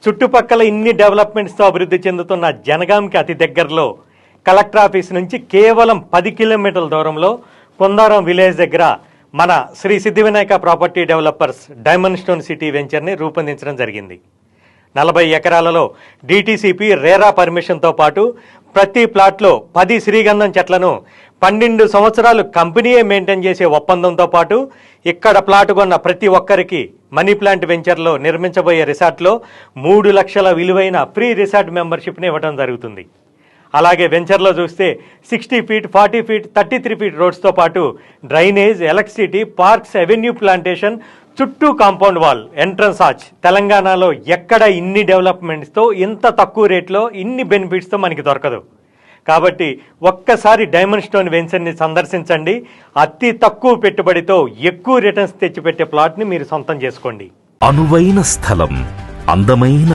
చుట్టుపక్కల ఇన్ని డెవలప్మెంట్స్తో అభివృద్ధి చెందుతున్న జనగాంకి అతి దగ్గరలో కలెక్టర్ ఆఫీస్ నుంచి కేవలం 10 కిలోమీటర్ల దూరంలో కొందారం విలేజ్ దగ్గర మన Shri Siddhi Vinayaka property developers diamond stone city వెంచర్ని రూపొందించడం జరిగింది. 40 ఎకరాలలో డిటిసిపి రేరా పర్మిషన్తో పాటు ప్రతి ప్లాట్లో 10 శ్రీగంధం చెట్లను 12 సంవత్సరాలు కంపెనీయే మెయింటైన్ చేసే ఒప్పందంతో పాటు ఇక్కడ ప్లాట్ కొన్న ప్రతి ఒక్కరికి మనీ ప్లాంట్ వెంచర్లో నిర్మించబోయే రిసార్ట్లో 3 లక్షల విలువైన ఫ్రీ రిసార్ట్ మెంబర్షిప్ని ఇవ్వడం జరుగుతుంది. అలాగే వెంచర్లో చూస్తే 60 ఫీట్ 40 ఫీట్ 33 ఫీట్ రోడ్స్తో పాటు drainage, electricity, parks, avenue plantation, చుట్టూ కాంపౌండ్ వాల్, ఎంట్రన్స్ ఆర్చ్. తెలంగాణలో ఎక్కడ ఇన్ని డెవలప్మెంట్స్తో ఇంత తక్కువ రేట్లో ఇన్ని బెనిఫిట్స్తో మనకి దొరకదు. కాబట్టి ఒక్కసారి డైమండ్ స్టోన్ వెంచర్ని సందర్శించండి. అతి తక్కువ పెట్టుబడితో ఎక్కువ రిటర్న్స్ తెచ్చిపెట్టే ప్లాట్ని మీరు సొంతం చేసుకోండి. అనువైన స్థలం, అందమైన